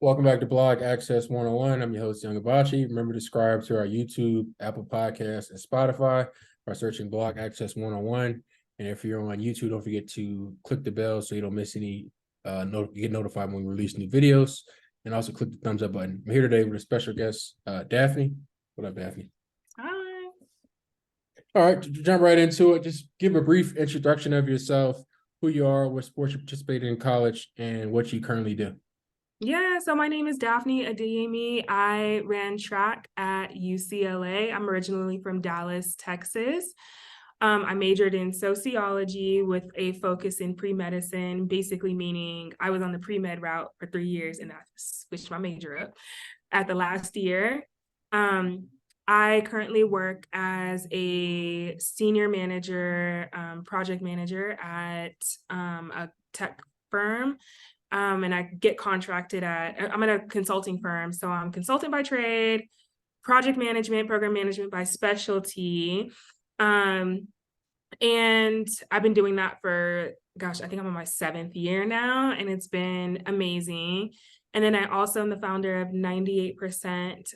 Welcome back to Blog Access 101. I'm your host, Young Abachi. Remember to subscribe to our YouTube, Apple Podcasts, and Spotify by searching Blog Access 101. And if you're on YouTube, don't forget to click the bell so you don't miss any, get notified when we release new videos. And also click the thumbs up button. I'm here today with a special guest, Daphne. What up, Daphne? Hi. All right, to jump right into it. Just give a brief introduction of yourself, who you are, what sports you participated in college, and what you currently do. Yeah, so my name is Dephanie Adeyemi. I ran track at UCLA. I'm originally from Dallas, Texas. I majored in sociology with a focus in pre-medicine, basically meaning I was on the pre-med route for 3 years and I switched my major up at the last year. I currently work as a senior manager, project manager at a tech firm. And I get contracted I'm at a consulting firm. So I'm consultant by trade, project management, program management by specialty. And I've been doing that for, I think I'm on my 7th year now, and it's been amazing. And then I also am the founder of 98%,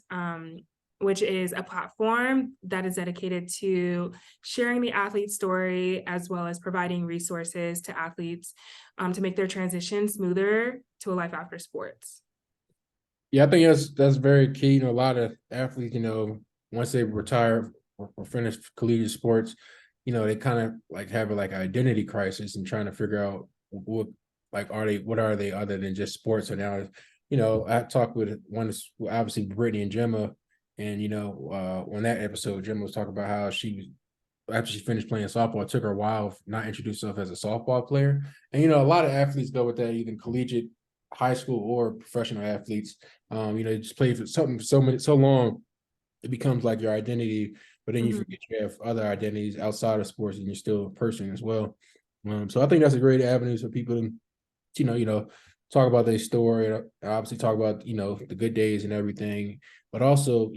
which is a platform that is dedicated to sharing the athlete story, as well as providing resources to athletes to make their transition smoother to a life after sports. Yeah, I think that's very key. A lot of athletes, once they retire or finish collegiate sports, they kind of like have like an identity crisis and trying to figure out what are they other than just sports. So now, I talked with obviously Brittany and Gemma, and on that episode, Gemma was talking about how after she finished playing softball, it took her a while not introduce herself as a softball player. And a lot of athletes go with that, either collegiate, high school, or professional athletes. Just play for something so long, it becomes like your identity. But then you forget you have other identities outside of sports, and you're still a person as well. So I think that's a great avenue for people to, talk about their story. Obviously, talk about the good days and everything, but also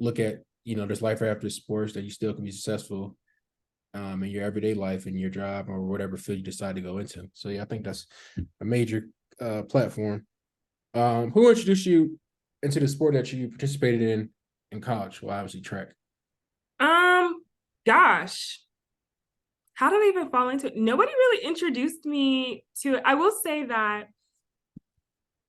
look at this life after sports, that you still can be successful in your everyday life and your job or whatever field you decide to go into. So yeah, I think that's a major platform. Who introduced you into the sport that you participated in college? Well, obviously track. Gosh, how did I even fall into it? Nobody really introduced me to it. I will say that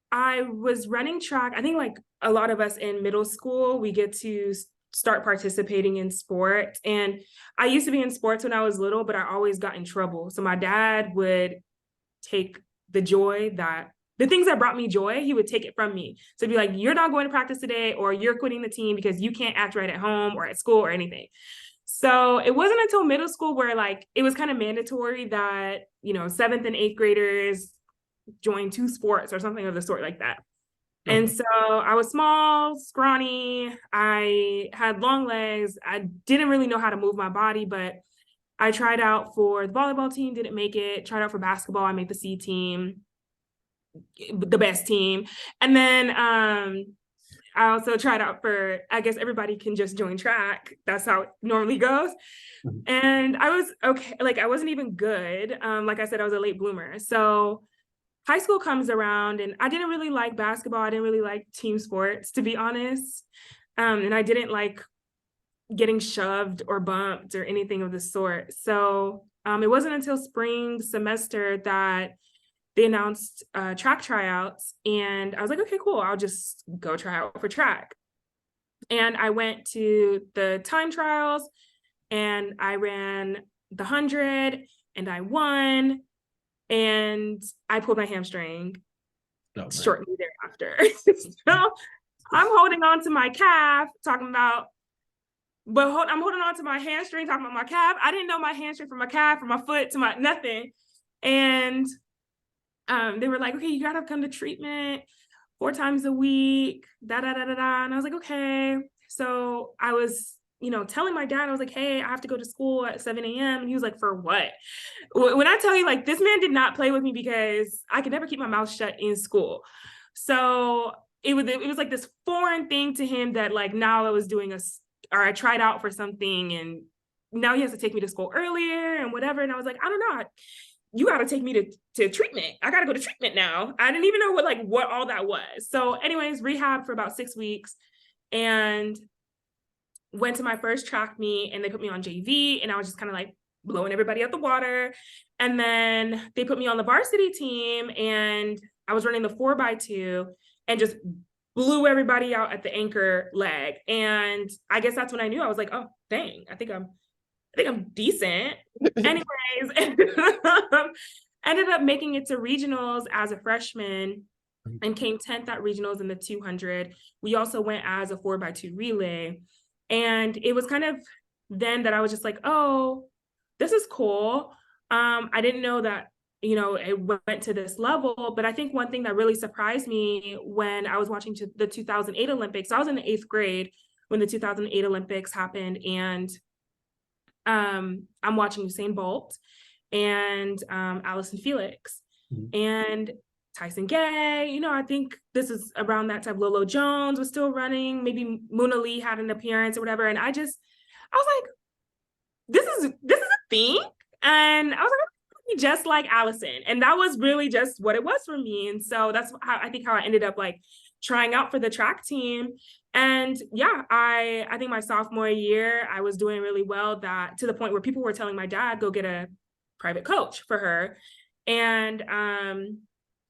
I was running track. I think like a lot of us in middle school, we get to start participating in sports. And I used to be in sports when I was little, but I always got in trouble. So my dad would take the things that brought me joy, he would take it from me. So he'd be like, you're not going to practice today, or you're quitting the team because you can't act right at home or at school or anything. So it wasn't until middle school where like it was kind of mandatory that, 7th and 8th graders join 2 sports or something of the sort like that. Okay. And so I was small, scrawny, I had long legs. I didn't really know how to move my body, but I tried out for the volleyball team, didn't make it. Tried out for basketball, I made the C team, the best team. And then I also tried out for, I guess everybody can just join track. That's how it normally goes. And I was okay. Like I wasn't even good. Like I said, I was a late bloomer. So high school comes around and I didn't really like basketball. I didn't really like team sports, to be honest. And I didn't like getting shoved or bumped or anything of the sort. So it wasn't until spring semester that they announced track tryouts. And I was like, okay, cool. I'll just go try out for track. And I went to the time trials and I ran the 100 and I won. And I pulled my hamstring shortly thereafter. So I'm holding on to my calf, I'm holding on to my hamstring, talking about my calf. I didn't know my hamstring from my calf, from my foot to my nothing. And they were like, okay, you gotta come to treatment 4 times a week, da da da da da. And I was like, okay. So I was, telling my dad, I was like, hey, I have to go to school at 7 a.m. And he was like, for what? When I tell you, like, this man did not play with me because I could never keep my mouth shut in school. So it was like this foreign thing to him that like now I tried out for something and now he has to take me to school earlier and whatever. And I was like, I don't know. you got to take me to treatment. I got to go to treatment now. I didn't even know what all that was. So anyways, rehab for about 6 weeks and went to my first track meet, and they put me on JV, and I was just kind of like blowing everybody out the water. And then they put me on the varsity team, and I was running the 4x2 and just blew everybody out at the anchor leg. And I guess that's when I knew. I was like, oh dang, I think I'm decent. Anyways, ended up making it to regionals as a freshman and came 10th at regionals in the 200. We also went as a 4x2 relay. And it was kind of then that I was just like, oh, this is cool. I didn't know that, it went to this level. But I think one thing that really surprised me when I was watching the 2008 Olympics, I was in the 8th grade when the 2008 Olympics happened. And I'm watching Usain Bolt and Allison Felix and Tyson Gay. I think this is around that time. Lolo Jones was still running. Maybe Muna Lee had an appearance or whatever. And I was like, this is a thing. And I was like, just like Allison. And that was really just what it was for me. And so that's how I ended up like trying out for the track team. And yeah, I think my sophomore year, I was doing really well, that to the point where people were telling my dad, go get a private coach for her. And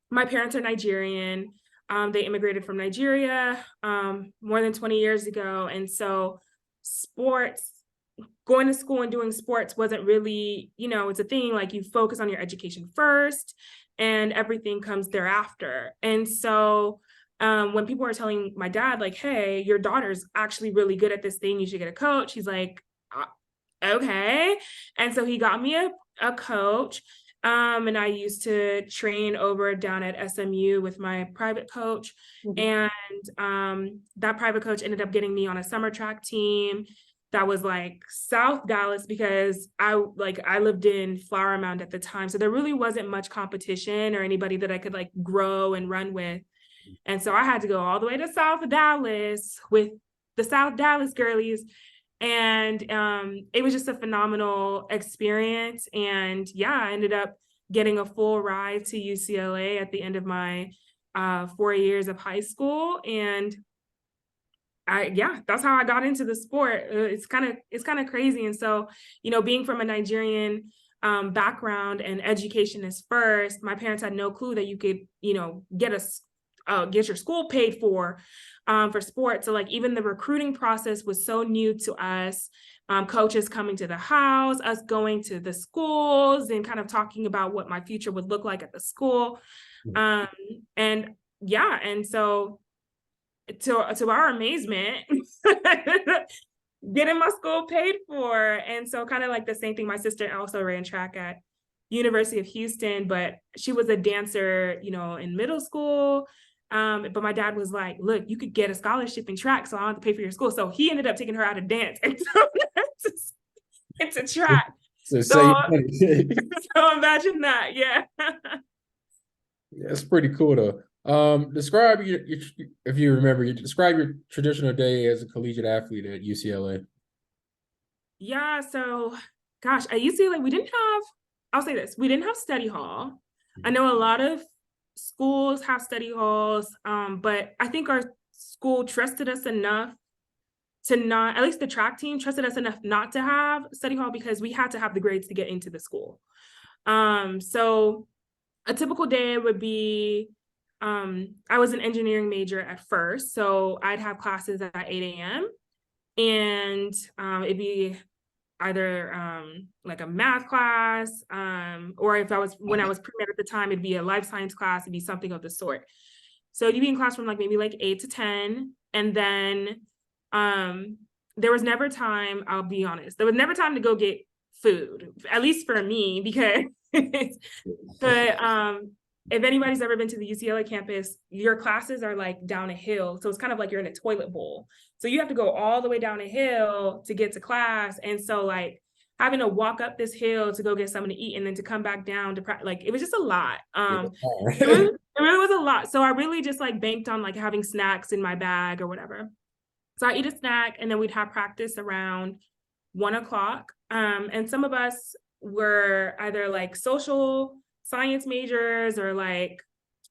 my parents are Nigerian. They immigrated from Nigeria more than 20 years ago. And so going to school and doing sports wasn't really, it's a thing, like you focus on your education first and everything comes thereafter. And so when people are telling my dad, like, hey, your daughter's actually really good at this thing, you should get a coach, he's like, okay. And so he got me a coach. And I used to train over down at SMU with my private coach. And that private coach ended up getting me on a summer track team that was like South Dallas, because I lived in Flower Mound at the time. So there really wasn't much competition or anybody that I could like grow and run with. And so I had to go all the way to South Dallas with the South Dallas girlies. And it was just a phenomenal experience. And yeah, I ended up getting a full ride to UCLA at the end of my 4 years of high school. And that's how I got into the sport. It's kind of crazy. And so, being from a Nigerian background and education is first, my parents had no clue that you could, get your school paid for sports. So like even the recruiting process was so new to us. Coaches coming to the house, us going to the schools and kind of talking about what my future would look like at the school. And so to our amazement, getting my school paid for. And so kind of like the same thing, my sister also ran track at University of Houston, but she was a dancer, in middle school. But my dad was like, look, you could get a scholarship in track, so I don't have to pay for your school. So he ended up taking her out of dance and into track. So imagine that. Yeah. Yeah, it's pretty cool though. Describe if you remember, describe your traditional day as a collegiate athlete at UCLA. Yeah, so gosh, at UCLA, I'll say this, we didn't have study hall. I know a lot of schools have study halls, but I think our school trusted us enough to not, at least the track team trusted us enough not to have study hall, because we had to have the grades to get into the school. So a typical day would be, I was an engineering major at first, so I'd have classes at 8 a.m. and it'd be either like a math class, or when I was pre-med at the time, it'd be a life science class, it'd be something of the sort. So you'd be in class from like maybe like 8 to 10, and then there was never time, I'll be honest, there was never time to go get food, at least for me, because but if anybody's ever been to the UCLA campus, your classes are like down a hill. So it's kind of like you're in a toilet bowl. So you have to go all the way down a hill to get to class. And so like having to walk up this hill to go get something to eat and then to come back down to like, it was just a lot. It really was a lot. So I really just like banked on like having snacks in my bag or whatever. So I eat a snack and then we'd have practice around 1 o'clock. And some of us were either like social science majors or like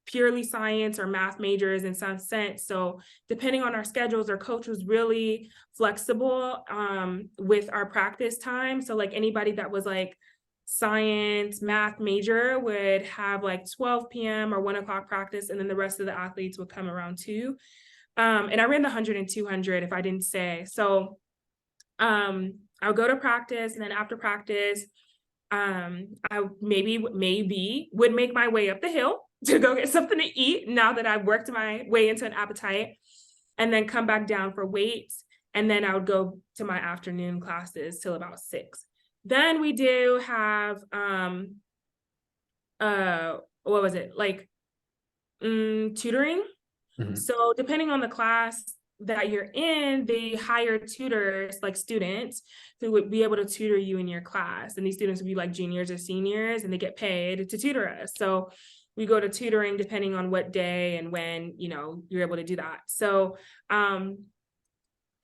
purely science or math majors in some sense. So depending on our schedules, our coach was really flexible with our practice time. So like anybody that was like science, math major would have like 12 p.m. or 1 o'clock practice, and then the rest of the athletes would come around 2. And I ran the 100 and 200 if I didn't say. So I would go to practice, and then after practice, I maybe would make my way up the hill to go get something to eat now that I've worked my way into an appetite, and then come back down for weights. And then I would go to my afternoon classes till about 6. Then we do have what was it, like tutoring. Mhm. So depending on the class that you're in, they hire tutors, like students, who would be able to tutor you in your class. And these students would be like juniors or seniors, and they get paid to tutor us. So we go to tutoring depending on what day and when, you're able to do that. So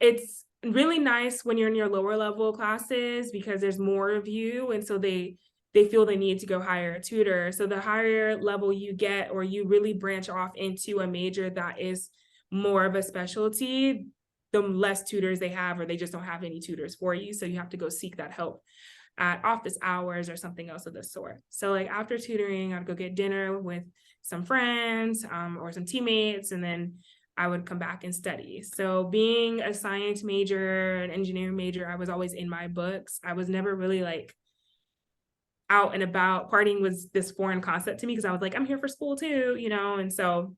it's really nice when you're in your lower level classes because there's more of you. And so they feel the need to go hire a tutor. So the higher level you get, or you really branch off into a major that is more of a specialty, the less tutors they have, or they just don't have any tutors for you. So you have to go seek that help at office hours or something else of the sort. So like after tutoring, I'd go get dinner with some friends or some teammates, and then I would come back and study. So being a science major, an engineering major, I was always in my books. I was never really like out and about. Partying was this foreign concept to me because I was like, I'm here for school too, and so,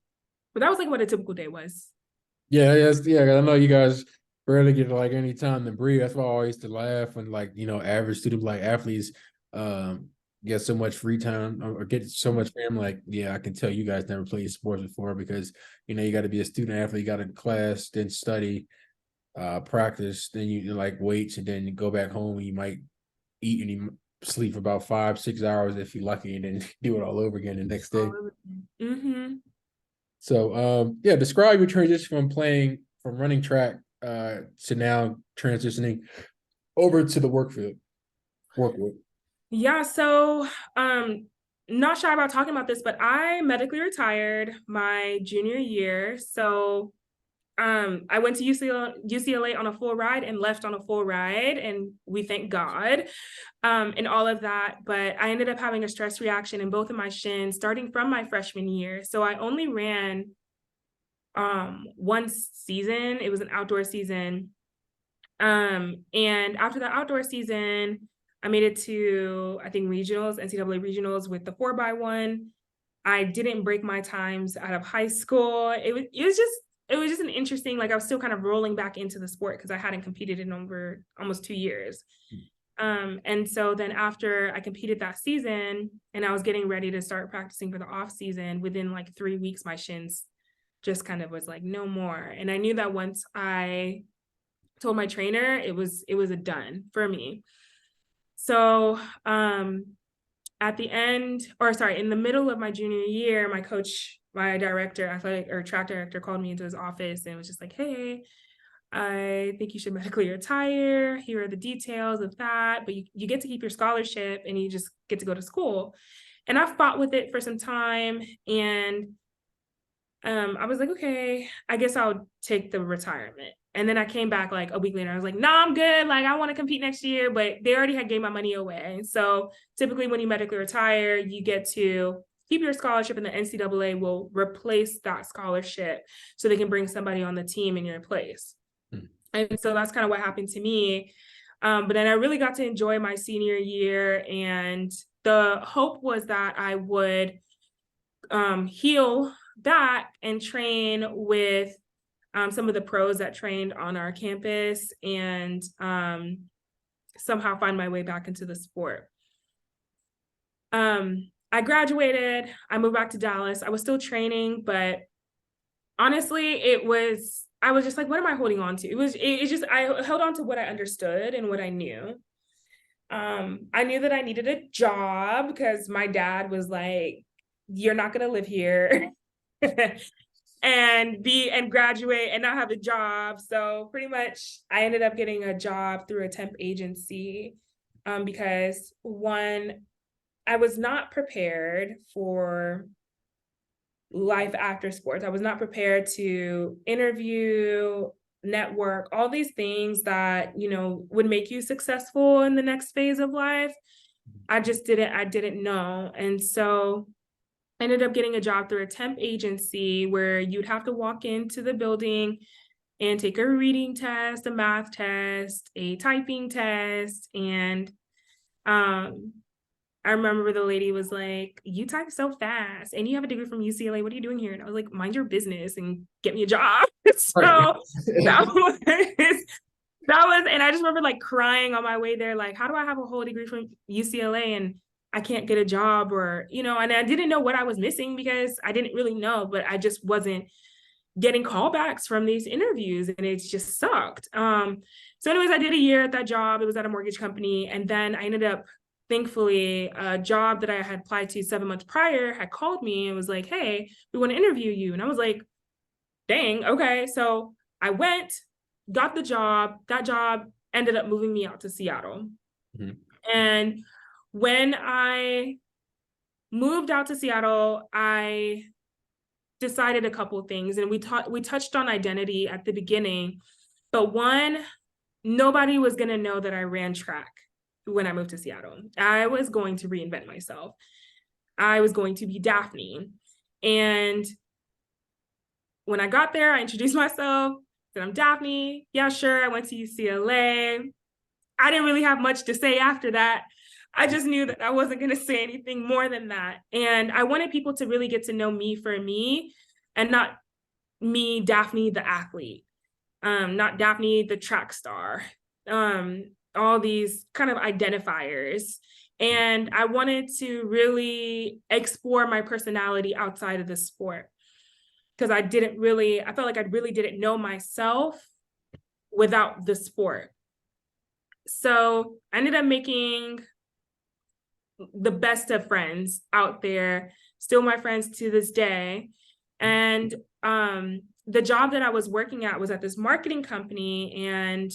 but that was like what a typical day was. Yeah, yes, yeah. 'Cause I know you guys barely get like any time to breathe. That's why I always used to laugh when like average students like athletes um get so much free time or get so much freedom. Like, yeah, I can tell you guys never played sports before because you got to be a student athlete, you got to class, then study, practice, then you like weights, and then you go back home and you might eat and you sleep for about 5-6 hours if you're lucky, and then do it all over again the next day. Mm-hmm. So yeah, describe your transition from running track to now transitioning over to the work field. Work with. Yeah, so not shy about talking about this, but I medically retired my junior year. So I went to UCLA on a full ride and left on a full ride, and we thank God and all of that. But I ended up having a stress reaction in both of my shins starting from my freshman year. So I only ran one season. It was an outdoor season. And after the outdoor season, I made it to, I think, regionals, NCAA regionals with the 4x1. I didn't break my times out of high school. It was just an interesting, like I was still kind of rolling back into the sport because I hadn't competed in over almost 2 years. And so then after I competed that season and I was getting ready to start practicing for the off season, within like 3 weeks, my shins just kind of was like, no more. And I knew that once I told my trainer, it was a done for me. So at the end, or sorry, in the middle of my junior year, my coach, my director, athletic or track director, called me into his office and was just like, hey, I think you should medically retire. Here are the details of that, but you get to keep your scholarship and you just get to go to school. And I fought with it for some time, and I was like, okay, I guess I'll take the retirement. And then I came back like a week later. I was like, nah, I'm good. Like, I want to compete next year, but they already had gave my money away. So typically when you medically retire, you get to keep your scholarship, and the NCAA will replace that scholarship so they can bring somebody on the team in your place. And so that's kind of what happened to me. But then I really got to enjoy my senior year, and the hope was that I would heal that and train with some of the pros that trained on our campus, and somehow find my way back into the sport. I graduated, I moved back to Dallas. I was still training, but honestly, I was just like, what am I holding on to? It's just, I held on to what I understood and what I knew. I knew that I needed a job because my dad was like, you're not going to live here and graduate and not have a job. So pretty much I ended up getting a job through a temp agency. because one, I was not prepared for life after sports. I was not prepared to interview, network, all these things that, would make you successful in the next phase of life. I didn't know. And so I ended up getting a job through a temp agency where you'd have to walk into the building and take a reading test, a math test, a typing test. And I remember the lady was like, "You type so fast and you have a degree from UCLA. What are you doing here?" And I was like, "Mind your business and get me a job." So Right. that was, and I just remember like crying on my way there, like, how do I have a whole degree from UCLA and I can't get a job? Or, and I didn't know what I was missing because I didn't really know, but I just wasn't getting callbacks from these interviews and it just sucked. So anyways, I did a year at that job. It was at a mortgage company. And then I ended up, thankfully, a job that I had applied to 7 months prior had called me and was like, "Hey, we want to interview you." And I was like, dang, okay. So I went, got the job. That job ended up moving me out to Seattle. Mhm. And when I moved out to Seattle, I decided a couple of things, and we touched on identity at the beginning. But one, nobody was going to know that I ran track when I moved to Seattle. I was going to reinvent myself. I was going to be Daphne. And when I got there, I introduced myself, said, "I'm Daphne. Yeah, sure. I went to UCLA." I didn't really have much to say after that. I just knew that I wasn't going to say anything more than that. And I wanted people to really get to know me for me and not me, Daphne, the athlete, not Daphne, the track star, all these kind of identifiers. And I wanted to really explore my personality outside of the sport because I felt like I really didn't know myself without the sport. So I ended up making the best of friends out there, still my friends to this day. And the job that I was working at was at this marketing company, and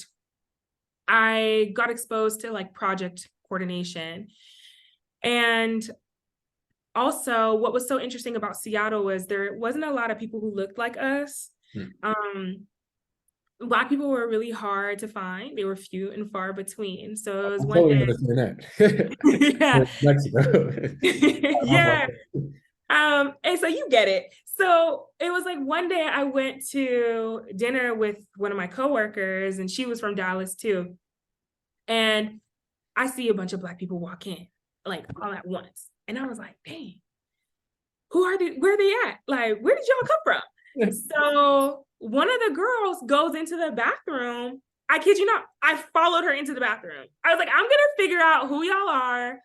I got exposed to like project coordination. And also, what was so interesting about Seattle was there wasn't a lot of people who looked like us. Black people were really hard to find. They were few and far between. So it was I'm one totally day. understand that. Yeah. Mexico. Yeah. And so you get it. So it was like one day I went to dinner with one of my coworkers, and she was from Dallas too. And I see a bunch of Black people walk in, like all at once. And I was like, dang, who are they? Where are they at? Like, where did y'all come from? So one of the girls goes into the bathroom. I kid you not, I followed her into the bathroom. I was like, I'm gonna figure out who y'all are,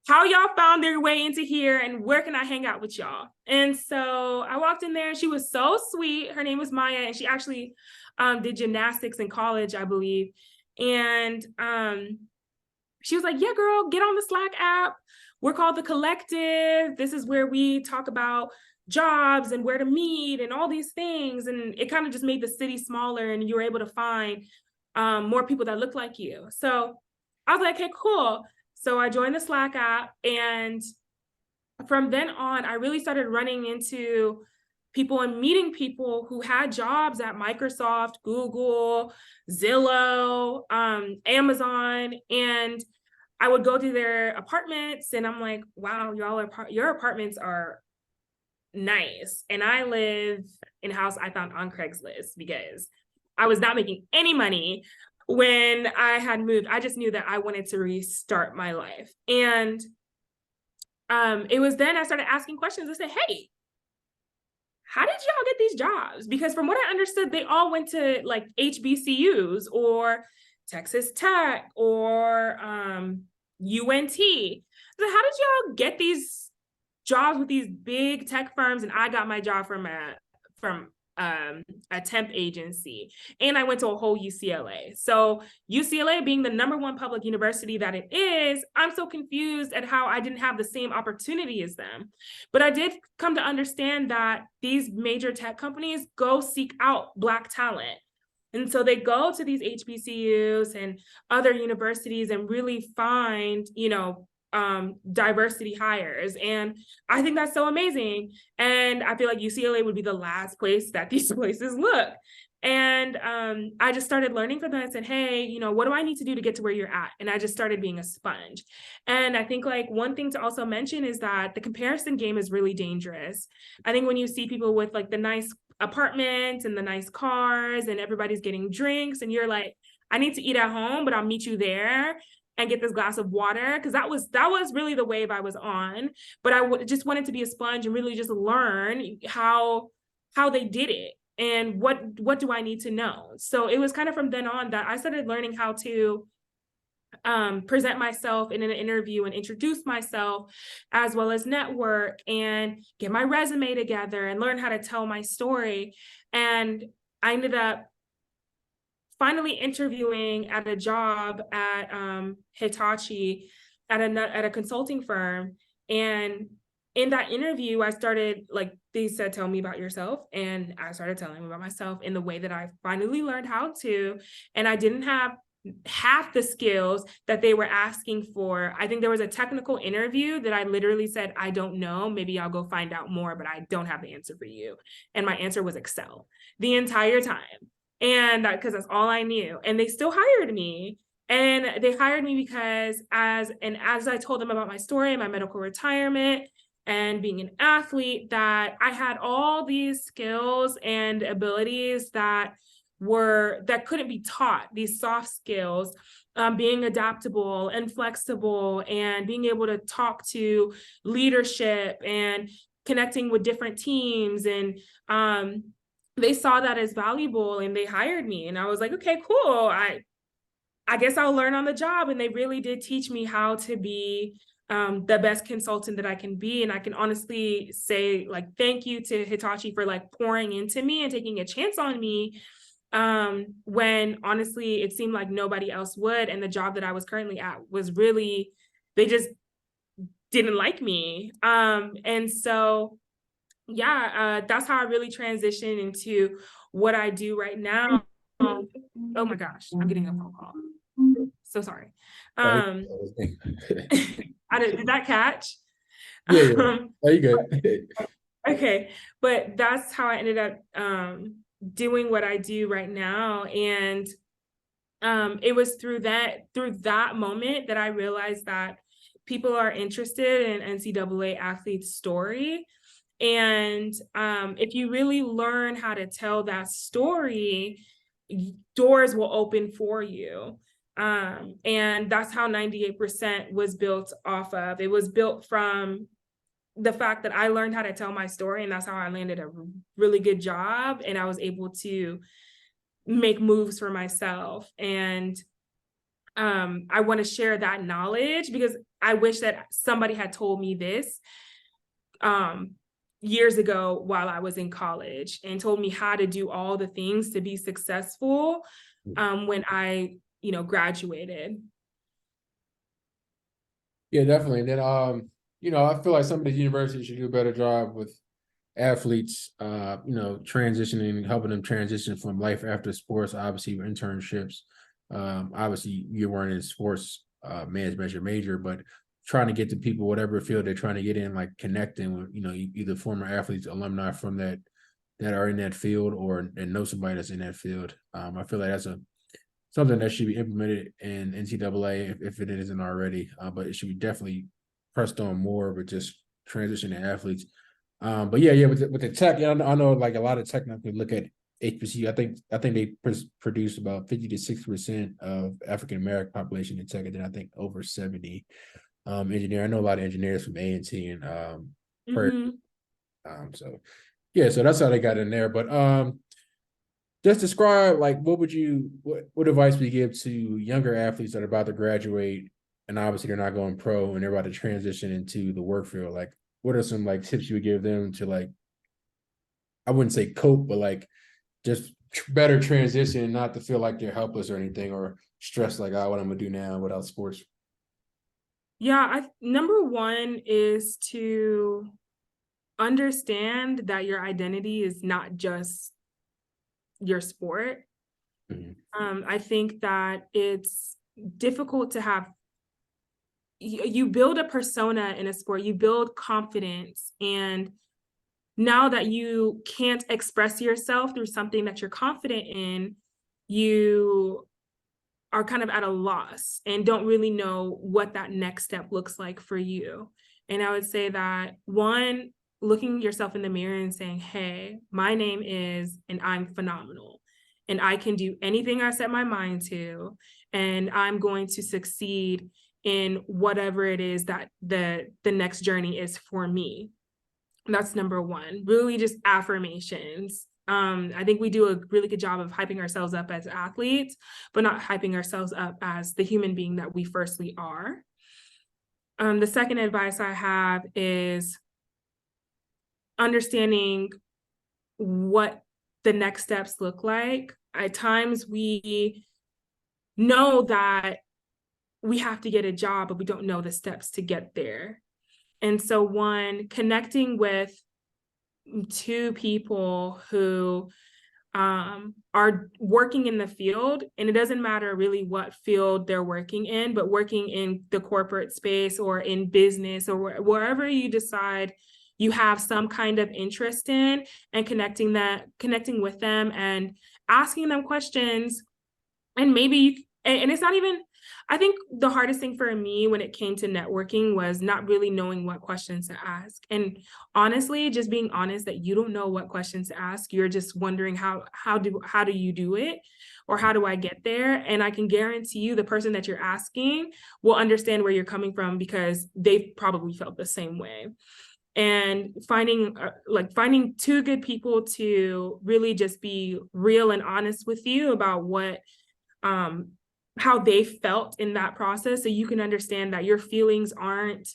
how y'all found their way into here, and where can I hang out with y'all? And so I walked in there, and she was so sweet. Her name was Maya, and she actually did gymnastics in college, I believe. And she was like, "Yeah, girl, get on the Slack app. We're called the Collective. This is where we talk about jobs and where to meet and all these things." And it kind of just made the city smaller, and you were able to find more people that look like you. So I was like, "Okay, cool." So I joined the Slack app, and from then on, I really started running into people and meeting people who had jobs at Microsoft, Google, Zillow, Amazon, and I would go to their apartments, and I'm like, "Wow, your apartments are nice." And I live in a house I found on Craigslist because I was not making any money when I had moved. I just knew that I wanted to restart my life. And it was then I started asking questions. I said, "Hey, how did y'all get these jobs?" Because from what I understood, they all went to like HBCUs or Texas Tech or UNT. So how did y'all get these jobs with these big tech firms? And I got my job from a temp agency, and I went to a whole UCLA. So UCLA being the #1 public university that it is, I'm so confused at how I didn't have the same opportunity as them. But I did come to understand that these major tech companies go seek out Black talent. And so they go to these HBCUs and other universities and really find, diversity hires. And I think that's so amazing. And I feel like UCLA would be the last place that these places look. And I just started learning from them. I said, hey, what do I need to do to get to where you're at? And I just started being a sponge. And I think like one thing to also mention is that the comparison game is really dangerous. I think when you see people with like the nice apartments and the nice cars and everybody's getting drinks and you're like, I need to eat at home, but I'll meet you there and get this glass of water, because that was really the wave I was on. But just wanted to be a sponge and really just learn how they did it and what do I need to know. So it was kind of from then on that I started learning how to present myself in an interview and introduce myself, as well as network and get my resume together and learn how to tell my story. And I ended up finally interviewing at a job at Hitachi at a consulting firm. And in that interview, I started, like, they said, tell me about yourself. And I started telling them about myself in the way that I finally learned how to. And I didn't have half the skills that they were asking for. I think there was a technical interview that I literally said, I don't know, maybe I'll go find out more, but I don't have the answer for you. And my answer was Excel the entire time. And because that's all I knew. And they still hired me. And they hired me because as I told them about my story, my medical retirement, and being an athlete, that I had all these skills and abilities that couldn't be taught, these soft skills, being adaptable and flexible and being able to talk to leadership and connecting with different teams. And they saw that as valuable and they hired me. And I was like, okay, cool. I guess I'll learn on the job. And they really did teach me how to be the best consultant that I can be. And I can honestly say, like, thank you to Hitachi for like pouring into me and taking a chance on me, when honestly it seemed like nobody else would. And the job that I was currently at was really, they just didn't like me. And so yeah, that's how I really transitioned into what I do right now. Oh my gosh, I'm getting a phone call. So sorry. Did that catch? Yeah, yeah. Are you good? Okay, but that's how I ended up doing what I do right now. And it was through that moment that I realized that people are interested in NCAA athletes' story. And if you really learn how to tell that story, doors will open for you. And that's how 98% was built off of. It was built from the fact that I learned how to tell my story, and that's how I landed a really good job. And I was able to make moves for myself. And I want to share that knowledge because I wish that somebody had told me this years ago while I was in college and told me how to do all the things to be successful when I, graduated. Yeah, definitely. And then I feel like some of the universities should do a better job with athletes, transitioning, helping them transition from life after sports, obviously with internships. Obviously you weren't in sports management your major, but trying to get to people, whatever field they're trying to get in, like connecting with, either former athletes, alumni from that are in that field or and know somebody that's in that field. I feel like that's something that should be implemented in NCAA if it isn't already, but it should be definitely pressed on more with just transitioning athletes. But yeah, with the tech, I know like a lot of tech, we look at HBCU. I think they produce about 50 to 60% of African American population in tech, and then I think over 70 engineer. I know a lot of engineers from A&T and so yeah, so that's how they got in there. But just describe like what advice would you give to younger athletes that are about to graduate and obviously they're not going pro and they're about to transition into the work field? Like what are some like tips you would give them to, like, I wouldn't say cope, but like just better transition, not to feel like they're helpless or anything or stressed like, oh, what I'm gonna do now without sports? Yeah, number one is to understand that your identity is not just your sport. I think that it's difficult to have, you build a persona in a sport, you build confidence, and now that you can't express yourself through something that you're confident in, you are kind of at a loss and don't really know what that next step looks like for you. And I would say that, one, looking yourself in the mirror and saying, hey, my name is, and I'm phenomenal, and I can do anything I set my mind to, and I'm going to succeed in whatever it is that the next journey is for me. That's number one. Really just affirmations. I think we do a really good job of hyping ourselves up as athletes, but not hyping ourselves up as the human being that we firstly are. The second advice I have is understanding what the next steps look like. At times we know that we have to get a job, but we don't know the steps to get there. And so, one, connecting with two people who are working in the field, and it doesn't matter really what field they're working in, but working in the corporate space or in business or wherever you decide you have some kind of interest in, and connecting with them and asking them questions. And maybe, and it's not even, I think the hardest thing for me when it came to networking was not really knowing what questions to ask. And honestly, just being honest that you don't know what questions to ask. You're just wondering how do you do it? Or how do I get there? And I can guarantee you the person that you're asking will understand where you're coming from, because they've probably felt the same way. And finding two good people to really just be real and honest with you about what how they felt in that process, so you can understand that your feelings aren't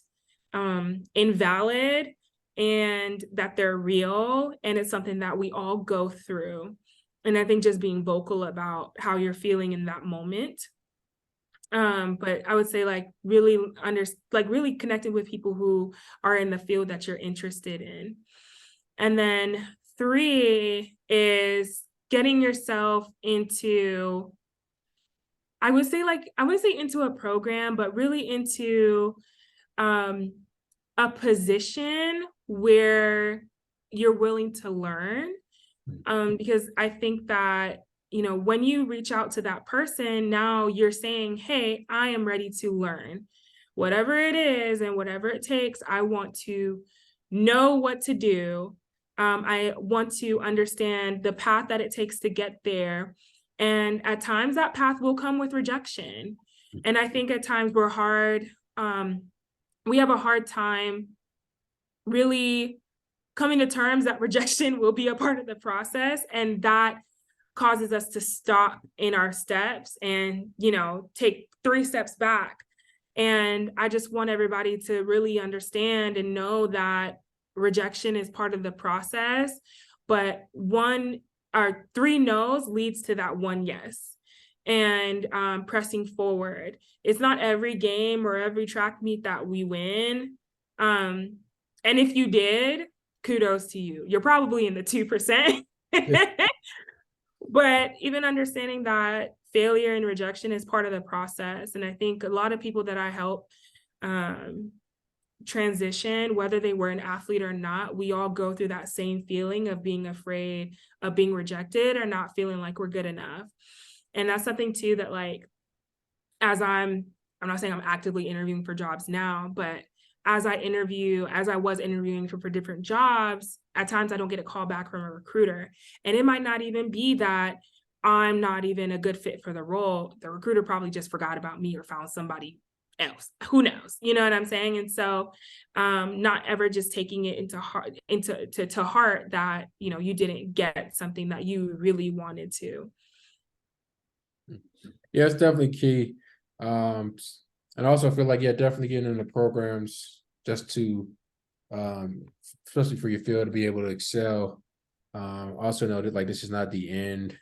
invalid, and that they're real, and it's something that we all go through. And I think just being vocal about how you're feeling in that moment. But I would say really connecting with people who are in the field that you're interested in. And then 3 is getting yourself into, I would say into a program, but really into a position where you're willing to learn. Because I think that, when you reach out to that person, now you're saying, hey, I am ready to learn. Whatever it is and whatever it takes, I want to know what to do. I want to understand the path that it takes to get there. And at times that path will come with rejection. And I think at times we have a hard time really coming to terms that rejection will be a part of the process. And that causes us to stop in our steps and, take 3 steps back. And I just want everybody to really understand and know that rejection is part of the process, but 1 or 3 no's leads to that 1 yes. And pressing forward. It's not every game or every track meet that we win. And if you did, kudos to you. You're probably in the 2%. But even understanding that failure and rejection is part of the process. And I think a lot of people that I help transition, whether they were an athlete or not, we all go through that same feeling of being afraid of being rejected or not feeling like we're good enough. And that's something too that, as I'm not saying I'm actively interviewing for jobs now, but as I was interviewing for different jobs, at times I don't get a call back from a recruiter. And it might not even be that I'm not even a good fit for the role. The recruiter probably just forgot about me or found somebody else. Who knows? You know what I'm saying? And so not ever just taking it to heart that, you didn't get something that you really wanted to. Yeah, it's definitely key. And also I feel like, definitely getting into programs just to, especially for your field, to be able to excel. Also know that this is not the end.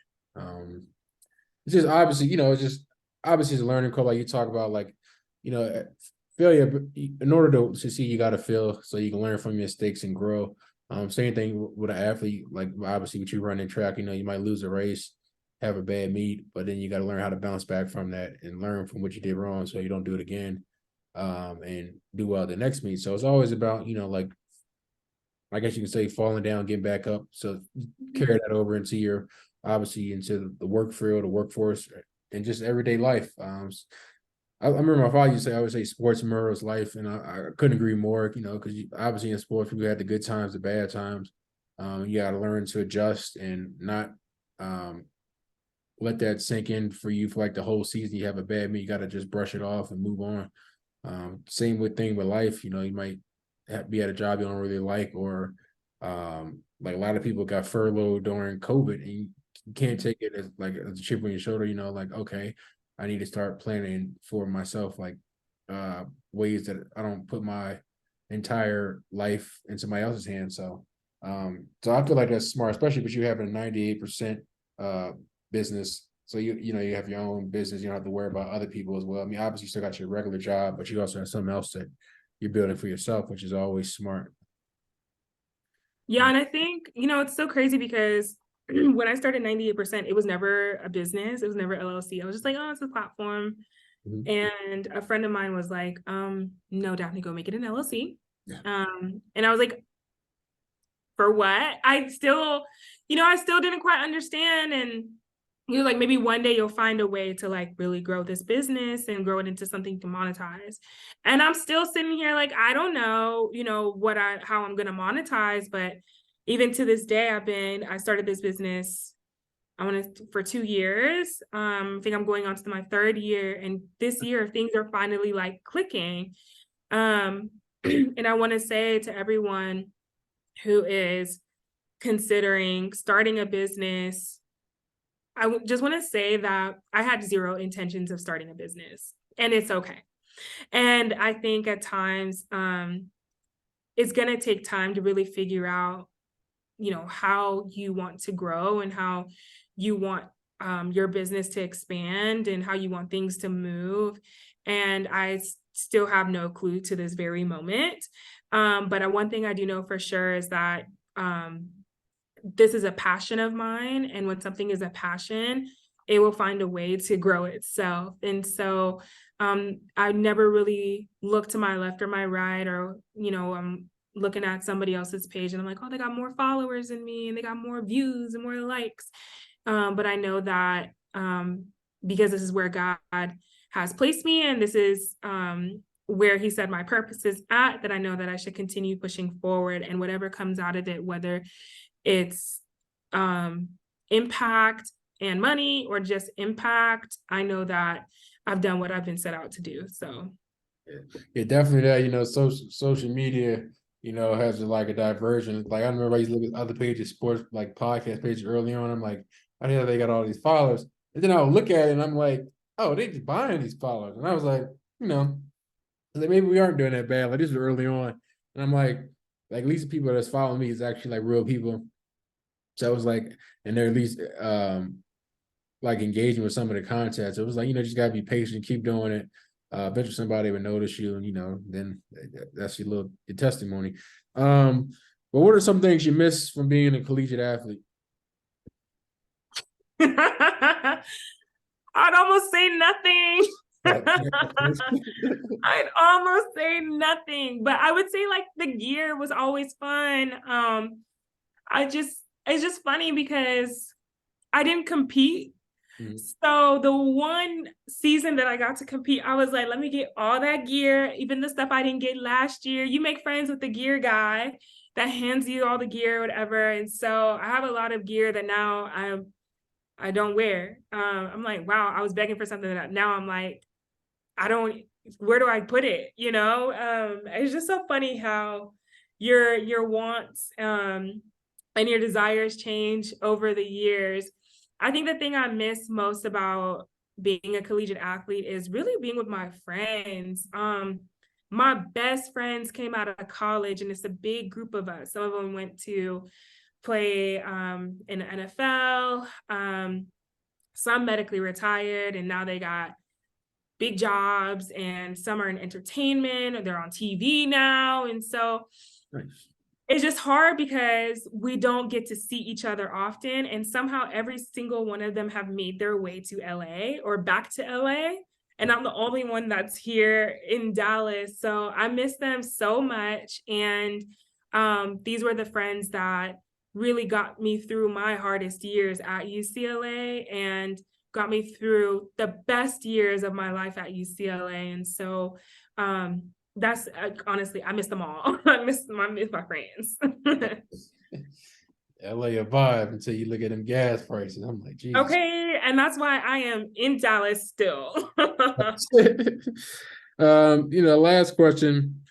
It's just obviously, it's a learning curve. Like you talk about, failure. In order to succeed, you got to fail so you can learn from your mistakes and grow. Same thing with an athlete. Like obviously, with you running track, you might lose a race. have a bad meet, but then you got to learn how to bounce back from that and learn from what you did wrong so you don't do it again, and do well the next meet. So it's always about, like, I guess you can say falling down, getting back up. So carry that over into your, obviously, into the work field, the workforce, and just everyday life. I remember my father used to say, I would say sports mirrors life, and I couldn't agree more, because obviously in sports, people had the good times, the bad times. You got to learn to adjust and not let that sink in for you for like the whole season. You have a bad meet, you got to just brush it off and move on. Same thing with life. You might be at a job you don't really like, or like a lot of people got furloughed during COVID, and you can't take it as like as a chip on your shoulder. Like, okay, I need to start planning for myself, like ways that I don't put my entire life in somebody else's hands. So I feel like that's smart, especially because you have a 98% business. So you have your own business. You don't have to worry about other people as well. I mean, obviously you still got your regular job, but you also have something else that you're building for yourself, which is always smart. Yeah, and I think, it's so crazy because when I started 98%, it was never a business. It was never LLC. I was just like, oh, it's a platform. Mhm. And a friend of mine was like, no, Daphne, go make it an LLC. Yeah. And I was like, for what? I still didn't quite understand. And he was like, maybe one day you'll find a way to like really grow this business and grow it into something you can monetize. And I'm still sitting here like, I don't know, how I'm gonna monetize, but even to this day, I started this business, for 2 years. I think I'm going on to my third year. And this year things are finally like clicking. And I want to say to everyone who is considering starting a business, just want to say that I had zero intentions of starting a business, and it's okay. And I think at times, it's going to take time to really figure out, how you want to grow and how you want your business to expand and how you want things to move. And I still have no clue to this very moment. But one thing I do know for sure is that this is a passion of mine. And when something is a passion, it will find a way to grow itself. And so I never really look to my left or my right, or, I'm looking at somebody else's page and I'm like, oh, they got more followers than me and they got more views and more likes. But I know that because this is where God has placed me, and this is where he said my purpose is at, that I know that I should continue pushing forward, and whatever comes out of it, whether it's impact and money or just impact, I know that I've done what I've been set out to do. So Yeah, definitely that, social media, has like a diversion. Like I remember I used to look at other pages, sports like podcast pages early on. I'm like, I know they got all these followers. And then I'll look at it and I'm like, oh, they just buying these followers. And I was like maybe we aren't doing that bad. Like this was early on. And I'm like at least the people that's following me is actually like real people. So I was like, and they're at least like engaging with some of the content. So it was like, just gotta be patient, keep doing it. Eventually somebody would notice you, and then that's your testimony. But what are some things you miss from being a collegiate athlete? I'd almost say nothing. I'd almost say nothing, but I would say like the gear was always fun. It's just funny because I didn't compete. Mhm. So the one season that I got to compete, I was like, let me get all that gear, even the stuff I didn't get last year. You make friends with the gear guy that hands you all the gear, whatever. And so I have a lot of gear that now I don't wear. I'm like, wow, I was begging for something that now I'm like, where do I put it? It's just so funny how your wants and your desires change over the years. I think the thing I miss most about being a collegiate athlete is really being with my friends. My best friends came out of college, and it's a big group of us. Some of them went to play in the NFL. Some medically retired, and now they got big jobs, and some are in entertainment, or they're on TV now. And so Nice. It's just hard because we don't get to see each other often. And somehow every single one of them have made their way to LA or back to LA. And I'm the only one that's here in Dallas. So I miss them so much. And these were the friends that really got me through my hardest years at UCLA and got me through the best years of my life at UCLA. And so that's honestly, I miss them all. I miss my friends. LA a vibe until you look at them gas prices. I'm like, Jesus. Okay, and that's why I am in Dallas still. Last question.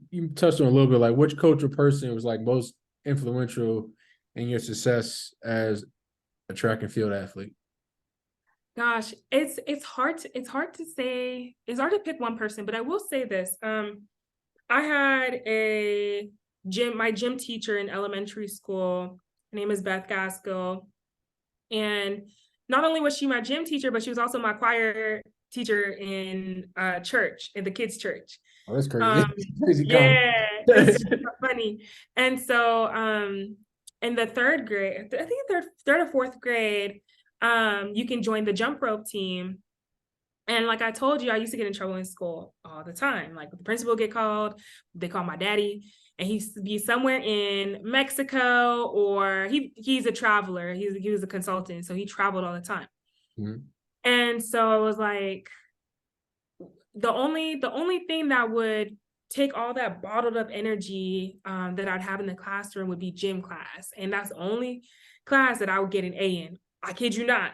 You touched on a little bit, like which coach or person was like most influential in your success as a track and field athlete? Gosh, it's hard to say. It's hard to pick one person, but I will say this. I had my gym teacher in elementary school. Her name is Beth Gaskell. And not only was she my gym teacher, but she was also my choir teacher in church, in the kids' church. Oh, that's crazy. Crazy comment. Yeah, it's just funny. And so in the third grade, I think third or fourth grade, you can join the jump rope team. And like I told you, I used to get in trouble in school all the time. Like the principal get called, they call my daddy, and he'd be somewhere in Mexico, or he's a traveler. He was a consultant, so he traveled all the time. Mhm. And so I was like, the only thing that would take all that bottled up energy that I'd have in the classroom would be gym class, and that's the only class that I would get an A in. I kid you not.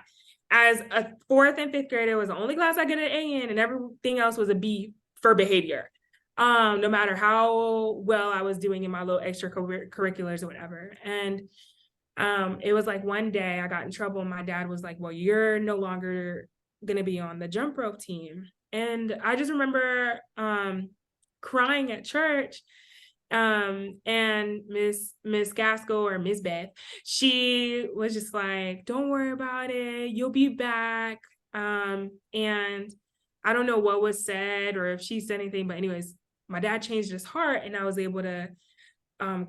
As a fourth and fifth grader, it was the only class I get an A in, and everything else was a B for behavior. No matter how well I was doing in my little extracurriculars or whatever. And it was like one day I got in trouble, and my dad was like, "Well, you're no longer gonna be on the jump rope team." And I just remember crying at church. And Miss Gaskell, or Miss Beth, she was just like, "Don't worry about it, you'll be back." And I don't know what was said or if she said anything, but anyways, my dad changed his heart, and I was able to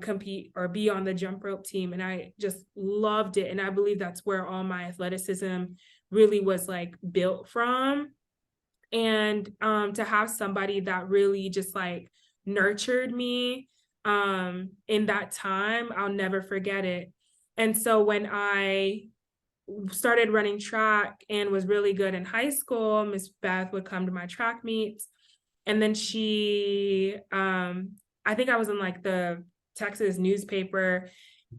compete or be on the jump rope team, and I just loved it. And I believe that's where all my athleticism really was like built from. And to have somebody that really just like nurtured me in that time, I'll never forget it. And so when I started running track and was really good in high school, Miss Beth would come to my track meets. And then I think I was in like the Texas newspaper,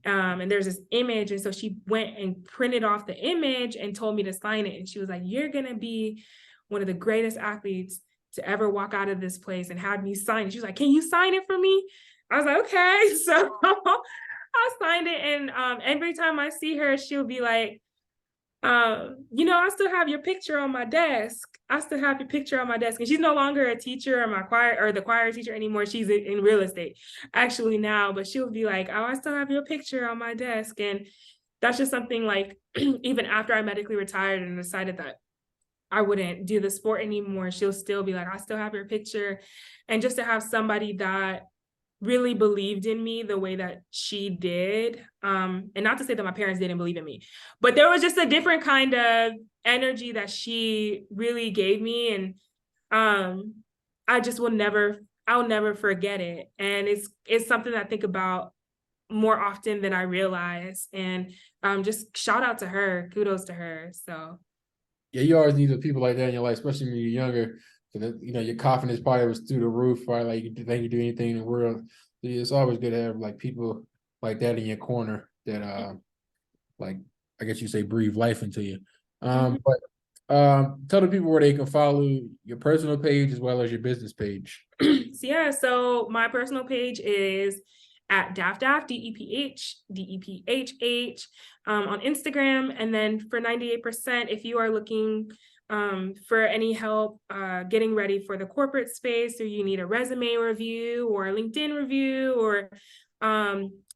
and there's this image. And so she went and printed off the image and told me to sign it. And she was like, "You're going to be one of the greatest athletes to ever walk out of this place," and had me sign it. She was like, "Can you sign it for me?" I was like, "Okay." So I signed it. And every time I see her, she'll be like, "I still have your picture on my desk. I still have your picture on my desk." And she's no longer a teacher or the choir teacher anymore. She's in real estate actually now, but she'll be like, "Oh, I still have your picture on my desk." And that's just something like, even after I medically retired and decided that I wouldn't do the sport anymore, she'll still be like, "I still have your picture." And just to have somebody that really believed in me the way that she did. And not to say that my parents didn't believe in me, but there was just a different kind of energy that she really gave me. And I just I'll never forget it. And it's something that I think about more often than I realize. And just shout out to her, kudos to her. So Yeah, you always need the people like that in your life, especially when you're younger. So your confidence probably was through the roof, probably like you think you do anything in the world. So it's always good to have like people like that in your corner that like I guess you say breathe life into you. But tell the people where they can follow your personal page as well as your business page. so my personal page is at DAFDAF, DEPH on Instagram. And then for 98%, if you are looking for any help getting ready for the corporate space, or you need a resume review or a LinkedIn review or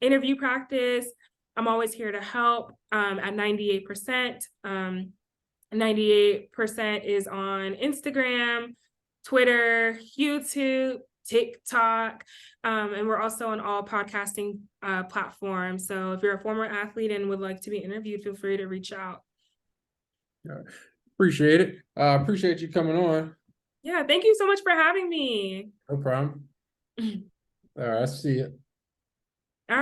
interview practice, I'm always here to help at 98%. 98% is on Instagram, Twitter, YouTube, TikTok, and we're also on all podcasting platforms. So if you're a former athlete and would like to be interviewed, feel free to reach out. Appreciate it. Appreciate you coming on. Yeah, thank you so much for having me. No problem. All right, I see it.